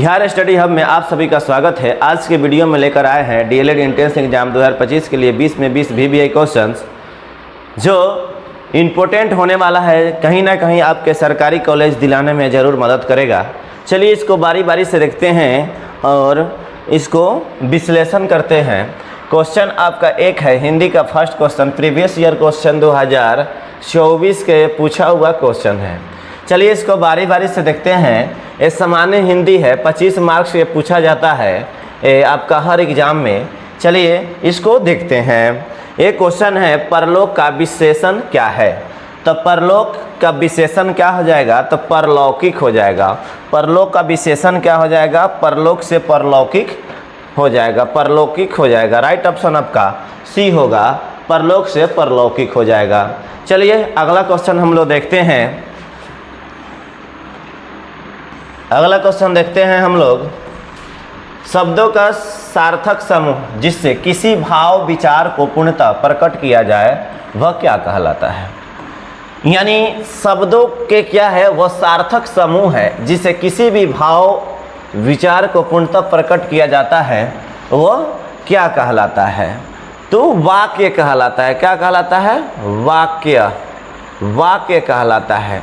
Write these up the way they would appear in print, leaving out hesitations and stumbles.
Bihar study hub में आप सभी का स्वागत है। आज के वीडियो में लेकर आए हैं डीएलएड एंट्रेंस एग्जाम 2025 के लिए 20 में 20 वीवीआई क्वेश्चंस जो इम्पोर्टेंट होने वाला है, कहीं ना कहीं आपके सरकारी कॉलेज दिलाने में ज़रूर मदद करेगा। चलिए इसको बारी बारी से देखते हैं और इसको विश्लेषण करते हैं। क्वेश्चन आपका एक है हिंदी का first question, previous year question 2024 के पूछा हुआ क्वेश्चन है। चलिए इसको बारी बारी से देखते हैं। ये सामान्य हिंदी है, 25 मार्क्स ये पूछा जाता है आपका हर एग्ज़ाम में। चलिए इसको देखते हैं। ये क्वेश्चन है परलोक का विशेषण क्या है। तो परलोक का विशेषण क्या हो जाएगा, तो परलौकिक हो जाएगा। परलोक का विशेषण क्या हो जाएगा, परलोक से परलौकिक हो जाएगा, परलौकिक हो जाएगा। राइट ऑप्शन आपका सी होगा, परलोक से परलौकिक हो जाएगा। चलिए अगला क्वेश्चन हम लोग देखते हैं। अगला क्वेश्चन देखते हैं हम लोग। शब्दों का सार्थक समूह जिससे किसी भाव विचार को पूर्णतः प्रकट किया जाए वह क्या कहलाता है। यानी शब्दों के क्या है, वह सार्थक समूह है जिससे किसी भी भाव विचार को पूर्णतः प्रकट किया जाता है, वह क्या कहलाता है। तो वाक्य कहलाता है। क्या कहलाता है, वाक्य, वाक्य कहलाता है।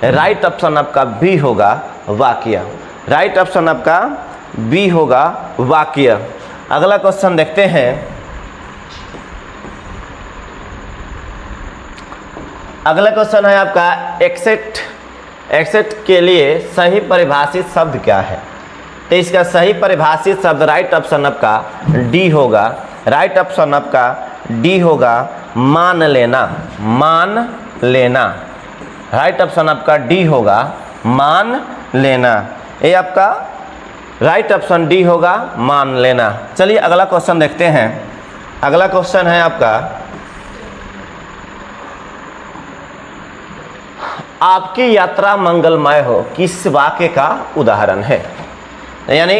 राइट ऑप्शन आपका बी होगा, वाक्य। राइट ऑप्शन आपका बी होगा, वाक्य। अगला क्वेश्चन देखते हैं। अगला क्वेश्चन है आपका एक्सेप्ट। एक्सेप्ट के लिए सही परिभाषित शब्द क्या है। तो इसका सही परिभाषित शब्द राइट ऑप्शन आपका डी होगा। राइट ऑप्शन आपका डी होगा, मान लेना, मान लेना। राइट ऑप्शन आपका डी होगा, मान लेना। ये आपका राइट ऑप्शन डी होगा, मान लेना। चलिए अगला क्वेश्चन देखते हैं। अगला क्वेश्चन है आपका आपकी यात्रा मंगलमय हो किस वाक्य का उदाहरण है। यानी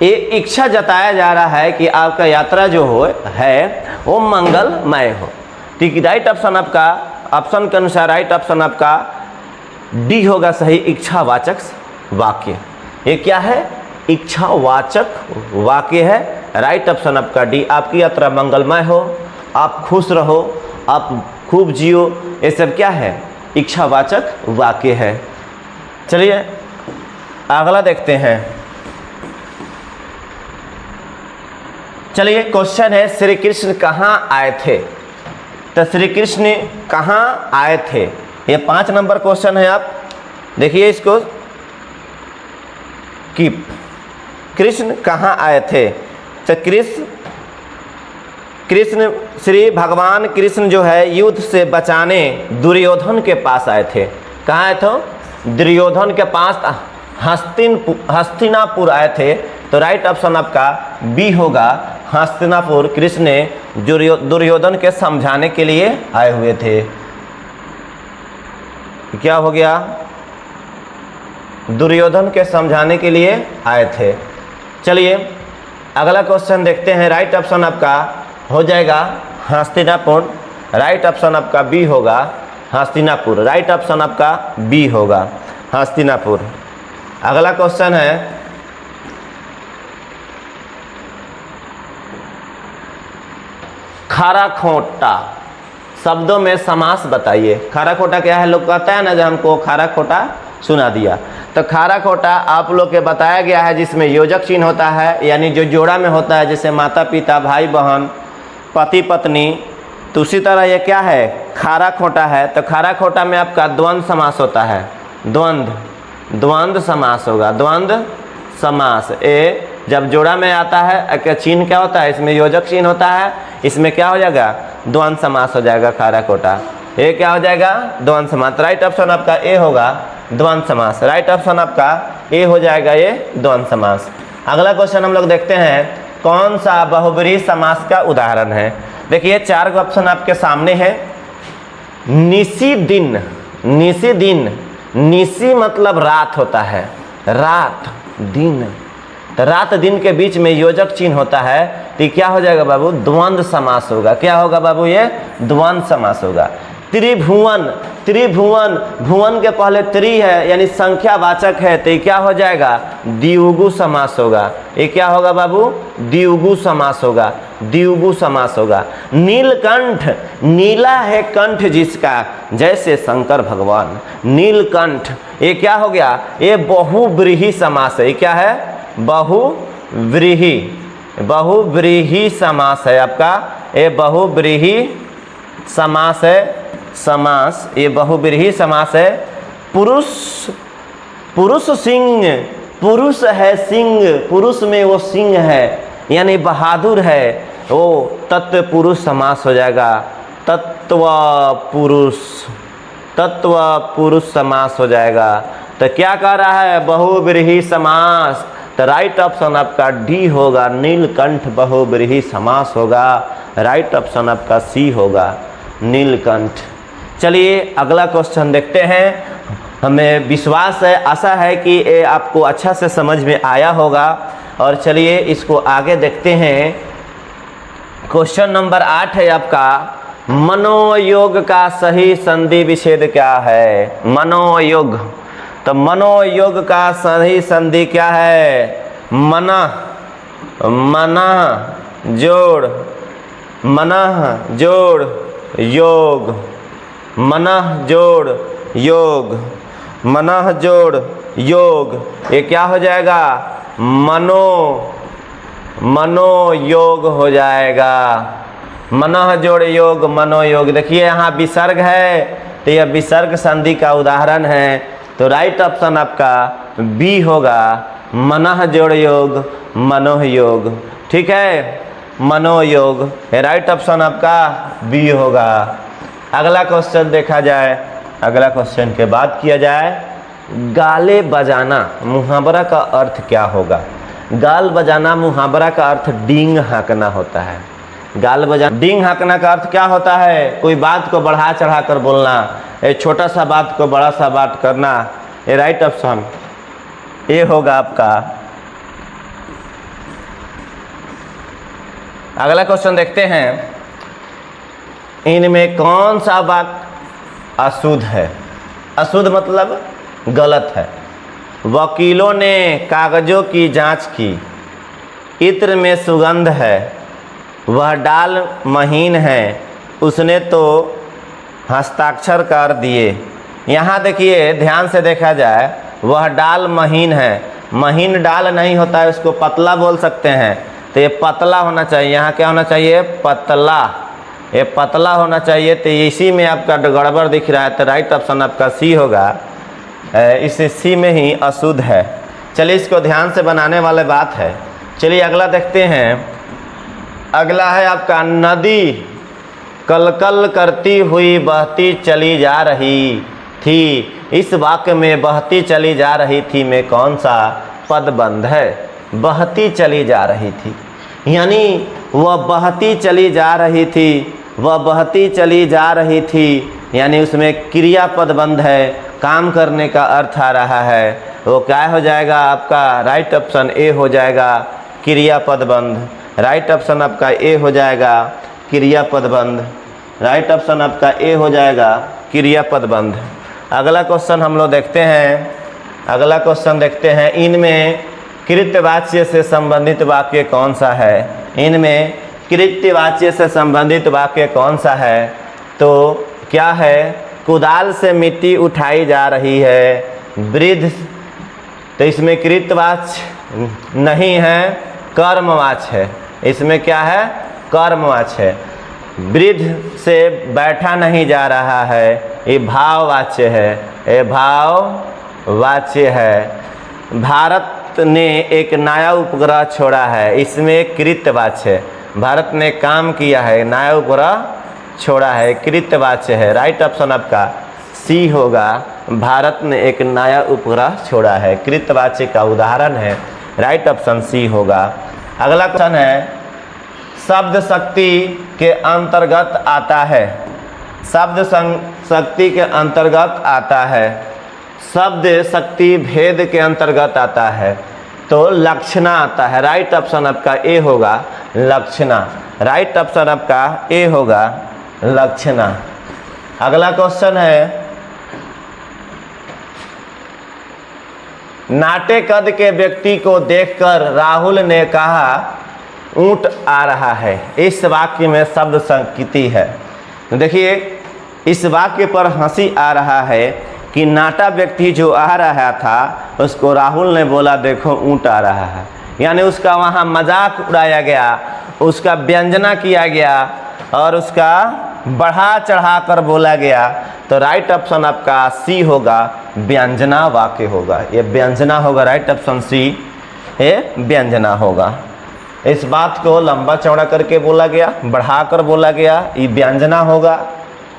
ये इच्छा जताया जा रहा है कि आपका यात्रा जो हो है वो मंगलमय हो। ठीक, राइट ऑप्शन आपका, ऑप्शन के अनुसार राइट ऑप्शन आपका डी होगा सही, इच्छावाचक वाक्य। ये क्या है, इच्छावाचक वाक्य है। राइट ऑप्शन आपका डी। आपकी यात्रा मंगलमय हो, आप खुश रहो, आप खूब जियो, ये सब क्या है, इच्छावाचक वाक्य है। चलिए अगला देखते हैं। चलिए क्वेश्चन है श्री कृष्ण कहाँ आए थे। तो श्री कृष्ण कहाँ आए थे, ये 5 नंबर क्वेश्चन है। आप देखिए इसको, कीप। कृष्ण कहाँ आए थे। तो कृष्ण श्री भगवान कृष्ण जो है युद्ध से बचाने दुर्योधन के पास आए थे। कहाँ आए थे, दुर्योधन के पास हस्तिनापुर आए थे। तो राइट ऑप्शन आपका बी होगा, हस्तिनापुर। कृष्ण ने दुर्योधन के समझाने के लिए आए हुए थे। क्या हो गया, दुर्योधन के समझाने के लिए आए थे। चलिए अगला क्वेश्चन देखते हैं। राइट ऑप्शन आपका हो जाएगा हस्तिनापुर। राइट ऑप्शन आपका बी होगा, हस्तिनापुर। राइट ऑप्शन आपका बी होगा, हस्तिनापुर। अगला क्वेश्चन है खारा खोटा शब्दों में समास बताइए। खारा खोटा क्या है, लोग कहता है ना, जब हमको खारा खोटा सुना दिया। तो खारा खोटा आप लोग के बताया गया है जिसमें योजक चिन्ह होता है, यानी जो जोड़ा में होता है, जैसे माता पिता, भाई बहन, पति पत्नी। तो उसी तरह ये क्या है, खारा खोटा है। तो खारा खोटा में आपका द्वंद्व समास होता है, द्वंद्व समास होगा, द्वंद्व समास। ए जब जोड़ा में आता है, चिन्ह क्या होता है, इसमें योजक चिन्ह होता है, इसमें क्या हो जाएगा, द्वंद्व समास हो जाएगा खारा खोटा। ये क्या हो जाएगा, द्वंद्व समास। राइट ऑप्शन आपका ए होगा, द्वंद्व समास। राइट ऑप्शन आपका ए हो जाएगा, ये द्वंद्व समास। अगला क्वेश्चन हम लोग देखते हैं, कौन सा बहुब्रीहि समास का उदाहरण है। देखिए 4 ऑप्शन आपके सामने है। निसी दिन, निसी दिन, निसी मतलब रात होता है, रात दिन। तो रात दिन के बीच में योजक चिन्ह होता है, तो क्या हो जाएगा बाबू, द्वंद्व समास होगा। क्या होगा बाबू, ये द्वंद्व समास होगा। त्रिभुवन, त्रिभुवन, भुवन के पहले त्रि है यानी संख्यावाचक है, तो ये क्या हो जाएगा? द्विगु समास होगा। ये क्या होगा बाबू? द्विगु समास होगा, द्विगु समास होगा। नीलकंठ, नीला है कंठ जिसका, जैसे शंकर भगवान। नीलकंठ, ये क्या हो गया? ये बहुव्रीहि समास है। ये क्या है? बहुव्रीहि, बहुव्रीहि समास है आपका। ये बहुव्रीहि समास है, समास, ये बहुव्रीहि समास है। पुरुष, पुरुष सिंह, पुरुष है सिंह, पुरुष में वो सिंह है यानी बहादुर है, वो तत्व पुरुष समास हो जाएगा। तत्व पुरुष, तत्व पुरुष समास हो जाएगा। तो क्या कह रहा है? बहुव्रीहि समास। तो राइट ऑप्शन आपका डी होगा, नीलकंठ बहुव्रीहि समास होगा। राइट ऑप्शन आपका सी होगा, नीलकंठ। चलिए अगला क्वेश्चन देखते हैं। हमें विश्वास है, आशा है कि ये आपको अच्छा से समझ में आया होगा। और चलिए इसको आगे देखते हैं। क्वेश्चन नंबर 8 है आपका, मनोयोग का सही संधि विच्छेद क्या है? मनोयोग, तो मनोयोग का सही संधि क्या है? मनः, मनः जोड़, मनः जोड़ योग, मनः जोड़ योग, मनः जोड़ योग, ये क्या हो जाएगा? मनो, मनोयोग हो जाएगा। मनः जोड़ योग, मनोयोग। देखिए यहाँ विसर्ग है, तो यह विसर्ग संधि का उदाहरण है। तो राइट ऑप्शन आपका बी होगा, मनः जोड़ योग, मनोयोग। ठीक है, मनोयोग। राइट ऑप्शन आपका बी होगा। अगला क्वेश्चन देखा जाए। अगला क्वेश्चन के बाद किया जाए, गाले बजाना मुहावरा का अर्थ क्या होगा? गाल बजाना मुहावरा का अर्थ डींग हाँकना होता है। गाल बजाना, डींग हाँकना का अर्थ क्या होता है? कोई बात को बढ़ा चढ़ा कर बोलना, एक छोटा सा बात को बड़ा सा बात करना। ये राइट ऑप्शन ये होगा आपका। अगला क्वेश्चन देखते हैं, इनमें कौन सा वाक्य अशुद्ध है? अशुद्ध मतलब गलत है। वकीलों ने कागजों की जांच की, इत्र में सुगंध है, वह डाल महीन है, उसने तो हस्ताक्षर कर दिए। यहाँ देखिए ध्यान से देखा जाए, वह डाल महीन है, महीन डाल नहीं होता है, उसको पतला बोल सकते हैं। तो ये पतला होना चाहिए। यहाँ क्या होना चाहिए? पतला। ये पतला होना चाहिए। तो इसी में आपका गड़बड़ दिख रहा है। तो राइट ऑप्शन आपका सी होगा। इस सी में ही अशुद्ध है। चलिए इसको ध्यान से बनाने वाले बात है। चलिए अगला देखते हैं। अगला है आपका, नदी कलकल करती हुई बहती चली जा रही थी। इस वाक्य में बहती चली जा रही थी में कौन सा पदबंध है? बहती चली जा रही थी, यानी वह बहती चली जा रही थी, वह बहती चली जा रही थी, यानी उसमें क्रियापद बंध है, काम करने का अर्थ आ रहा है। वो क्या हो जाएगा आपका? राइट ऑप्शन ए हो जाएगा, क्रियापद बंध। राइट ऑप्शन आपका ए हो जाएगा, क्रियापद बंध। राइट ऑप्शन आपका ए हो जाएगा, क्रियापद बंध। अगला क्वेश्चन हम लोग देखते हैं। अगला क्वेश्चन देखते हैं, इनमें कृत्यवाच्य से संबंधित वाक्य कौन सा है? इनमें कृत्यवाच्य से संबंधित वाक्य कौन सा है? तो क्या है? कुदाल से मिट्टी उठाई जा रही है, वृद्ध। तो इसमें कृत्यवाच्य नहीं है, कर्मवाच्य है। इसमें क्या है? कर्मवाच्य है। वृद्ध से बैठा नहीं जा रहा है, ये भाववाच्य है, ये भाववाच्य है। भारत ने एक नया उपग्रह छोड़ा है, इसमें कृत्यवाच्य है। भारत ने काम किया है, नया उपग्रह छोड़ा है, कृत्यवाच्य है। राइट ऑप्शन आपका सी होगा, भारत ने एक नया उपग्रह छोड़ा है, कृत्यवाच्य का उदाहरण है। राइट ऑप्शन सी होगा। अगला क्वेश्चन है, शब्द शक्ति के अंतर्गत आता है। शब्द शक्ति के अंतर्गत आता है, शब्द शक्ति भेद के अंतर्गत आता है, तो लक्षणा आता है। राइट ऑप्शन आपका ए होगा, लक्षणा। राइट ऑप्शन आपका ए होगा, लक्षणा। अगला क्वेश्चन है, नाटे कद के व्यक्ति को देखकर राहुल ने कहा ऊंट आ रहा है। इस वाक्य में शब्द संकीर्ति है। तो देखिए इस वाक्य पर हंसी आ रहा है कि नाटा व्यक्ति जो आ रहा था उसको राहुल ने बोला देखो ऊंट आ रहा है, यानी उसका वहाँ मजाक उड़ाया गया, उसका व्यंजना किया गया और उसका बढ़ा चढ़ा कर बोला गया। तो राइट ऑप्शन आपका सी होगा, व्यंजना वाक्य होगा, ये व्यंजना होगा। राइट ऑप्शन सी ये व्यंजना होगा। इस बात को लंबा चौड़ा करके बोला गया, बढ़ा कर बोला गया, ये व्यंजना होगा।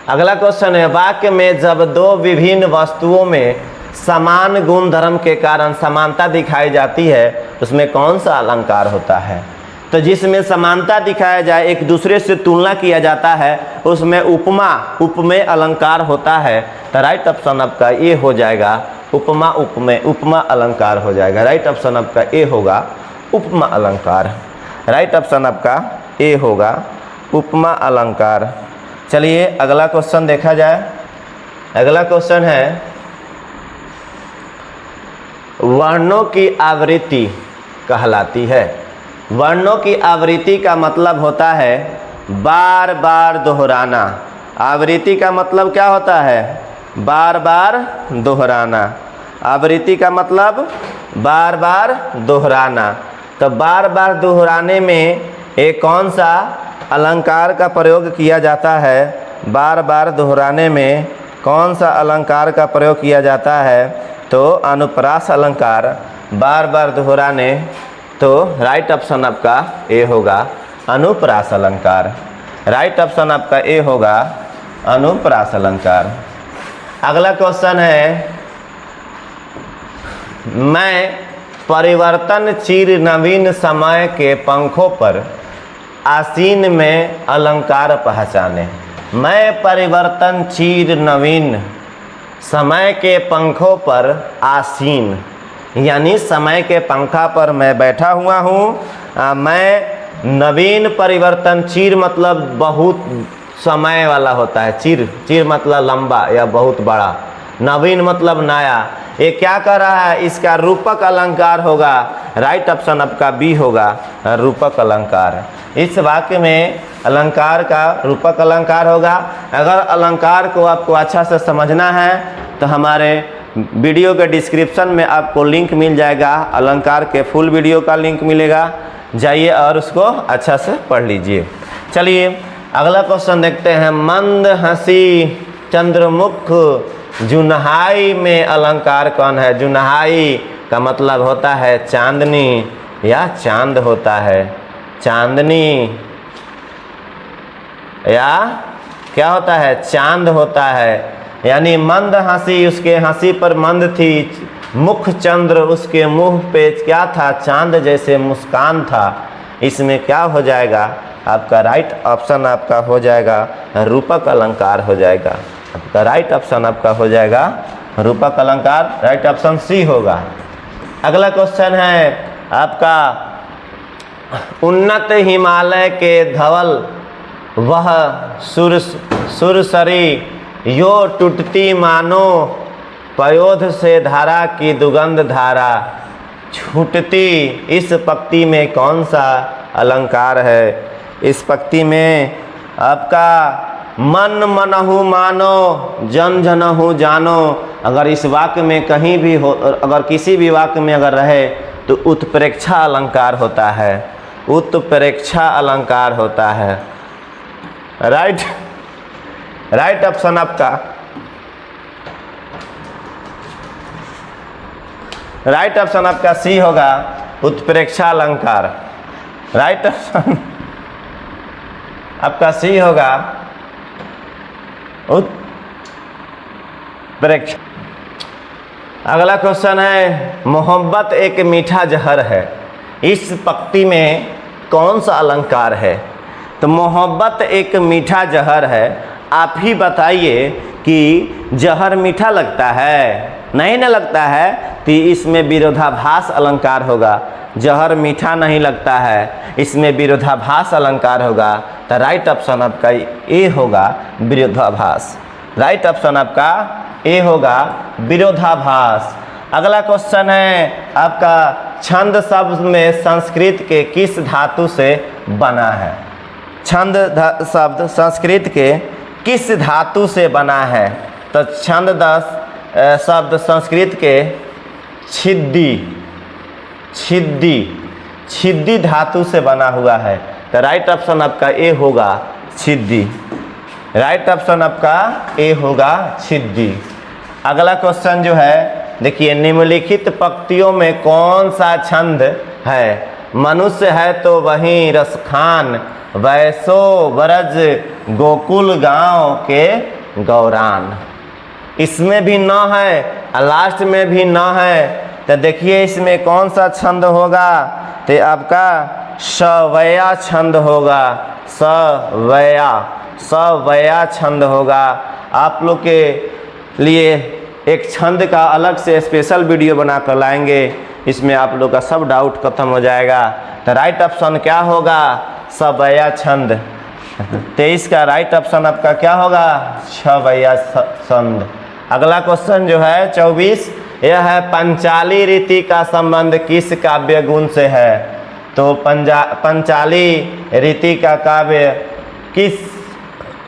अगला क्वेश्चन है, वाक्य में जब दो विभिन्न वस्तुओं में समान गुण धर्म के कारण समानता दिखाई जाती है उसमें कौन सा अलंकार होता है? तो जिसमें समानता दिखाया जाए, एक दूसरे से तुलना किया जाता है, उसमें उपमा उपमेय अलंकार होता है। तो राइट ऑप्शन आपका ए हो जाएगा, उपमा उपमेय, उपमा अलंकार हो जाएगा। राइट ऑप्शन आपका ए होगा, उपमा अलंकार। राइट ऑप्शन आपका ए होगा, उपमा अलंकार। चलिए अगला क्वेश्चन देखा जाए। अगला क्वेश्चन है, वर्णों की आवृत्ति कहलाती है। वर्णों की आवृत्ति का मतलब होता है बार बार दोहराना। आवृत्ति का मतलब क्या होता है? बार बार दोहराना। आवृत्ति का मतलब बार बार दोहराना। तो बार बार दोहराने में एक कौन सा अलंकार का प्रयोग किया जाता है? बार बार दोहराने में कौन सा अलंकार का प्रयोग किया जाता है? तो अनुप्रास अलंकार। बार बार दोहराने, तो राइट ऑप्शन आपका ए होगा, अनुप्रास अलंकार। राइट ऑप्शन आपका ए होगा, अनुप्रास अलंकार। अगला क्वेश्चन है, मैं परिवर्तनशील नवीन समय के पंखों पर आसीन में अलंकार पहचाने। मैं परिवर्तनशील नवीन समय के पंखों पर आसीन, यानी समय के पंखा पर मैं बैठा हुआ हूँ। मैं नवीन परिवर्तनशील मतलब बहुत समय वाला होता है, चिर मतलब लंबा या बहुत बड़ा, नवीन मतलब नया। ये क्या कर रहा है? इसका रूपक अलंकार होगा। राइट ऑप्शन आपका बी होगा, रूपक अलंकार। इस वाक्य में अलंकार का रूपक अलंकार होगा। अगर अलंकार को आपको अच्छा से समझना है तो हमारे वीडियो के डिस्क्रिप्शन में आपको लिंक मिल जाएगा, अलंकार के फुल वीडियो का लिंक मिलेगा, जाइए और उसको अच्छा से पढ़ लीजिए। चलिए अगला क्वेश्चन देखते हैं, मंद हंसी चंद्रमुख जुनहाई में अलंकार कौन है? जुनहाई का मतलब होता है चांदनी या चांद होता है, चांदनी या क्या होता है? चांद होता है। यानी मंद हंसी, उसके हंसी पर मंद थी, मुख चंद्र, उसके मुंह पे क्या था? चांद जैसे मुस्कान था। इसमें क्या हो जाएगा? आपका राइट ऑप्शन आपका हो जाएगा, रूपक अलंकार हो जाएगा। आपका राइट ऑप्शन आपका हो जाएगा, रूपक अलंकार। राइट ऑप्शन सी होगा। अगला क्वेश्चन है आपका, उन्नत हिमालय के धवल वह सुरसरी यो टूटती मानो पयोध से धारा की दुगंध धारा छूटती। इस पंक्ति में कौन सा अलंकार है? इस पंक्ति में आपका मन मनहु मानो जन जनहु जानो। अगर इस वाक्य में कहीं भी हो, अगर किसी भी वाक्य में अगर रहे तो उत्प्रेक्षा अलंकार होता है, उत्प्रेक्षा अलंकार होता है। राइट ऑप्शन आपका, राइट ऑप्शन आपका सी होगा, उत्प्रेक्षा अलंकार। राइट ऑप्शन आपका सी होगा, उत्प्रेक्षा। अगला क्वेश्चन है, मोहब्बत एक मीठा जहर है। इस पंक्ति में कौन सा अलंकार है? तो मोहब्बत एक मीठा जहर है। आप ही बताइए कि जहर मीठा लगता है? नहीं ना लगता है, तो इसमें विरोधाभास अलंकार होगा। जहर मीठा नहीं लगता है, इसमें विरोधाभास अलंकार होगा। तो राइट ऑप्शन आपका ए होगा, विरोधाभास। राइट ऑप्शन आपका ए होगा विरोधाभास। अगला क्वेश्चन है आपका, छंद शब्द में संस्कृत के किस धातु से बना है? छंद शब्द संस्कृत के किस धातु से बना है? तो छंद शब्द संस्कृत के छिद्दी धातु से बना हुआ है। तो राइट ऑप्शन आपका ए होगा छिद्दी। राइट ऑप्शन आपका ए होगा छिद्दी। अगला क्वेश्चन जो है देखिए, निम्नलिखित पंक्तियों में कौन सा छंद है? मनुष्य है तो वहीं रसखान, वैसो ब्रज गोकुल गांव के गौरान। इसमें भी न है और लास्ट में भी न है। तो देखिए इसमें कौन सा छंद होगा? तो आपका सवया छंद होगा। सवया छंद होगा। आप लोग के लिए एक छंद का अलग से स्पेशल वीडियो बनाकर लाएंगे, इसमें आप लोग का सब डाउट खत्म हो जाएगा। तो राइट ऑप्शन क्या होगा? सवया छंद। 23 का राइट ऑप्शन आपका क्या होगा? सवया छंद। अगला क्वेश्चन जो है 24, यह है पंचाली रीति का संबंध किस काव्य गुण से है? तो पंचाली रीति का काव्य किस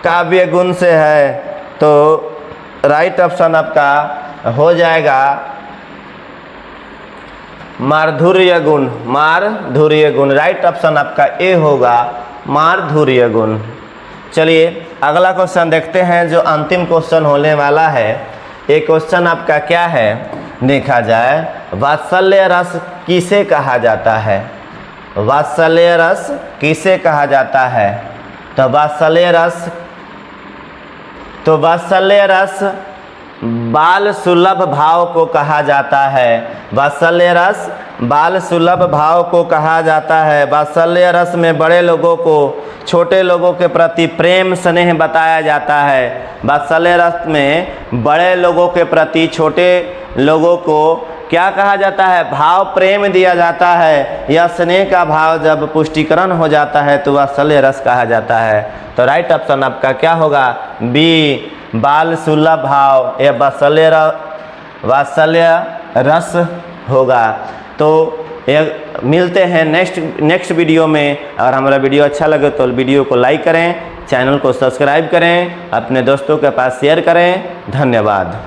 काव्य गुण से है? तो राइट ऑप्शन आपका हो जाएगा माधुर्य गुण। माधुर्य गुण। राइट ऑप्शन आपका ए होगा माधुर्य गुण। चलिए अगला क्वेश्चन देखते हैं, जो अंतिम क्वेश्चन होने वाला है। ये क्वेश्चन आपका क्या है देखा जाए, वात्सल्य रस किसे कहा जाता है? वात्सल्य रस किसे कहा जाता है? तो वात्सल्य रस बाल सुलभ भाव को कहा जाता है। वात्सल्य रस बाल सुलभ भाव को कहा जाता है। वात्सल्य रस में बड़े लोगों को छोटे लोगों के प्रति प्रेम स्नेह बताया जाता है। वात्सल्य रस में बड़े लोगों के प्रति छोटे लोगों को क्या कहा जाता है? भाव प्रेम दिया जाता है। यह स्नेह का भाव जब पुष्टिकरण हो जाता है तो वात्सल्य रस कहा जाता है। तो राइट ऑप्शन आपका क्या होगा? बी बाल सुलभ भाव, यह वात्सल्य रस होगा। तो मिलते हैं नेक्स्ट वीडियो में। अगर हमारा वीडियो अच्छा लगे तो वीडियो को लाइक करें, चैनल को सब्सक्राइब करें, अपने दोस्तों के पास शेयर करें। धन्यवाद।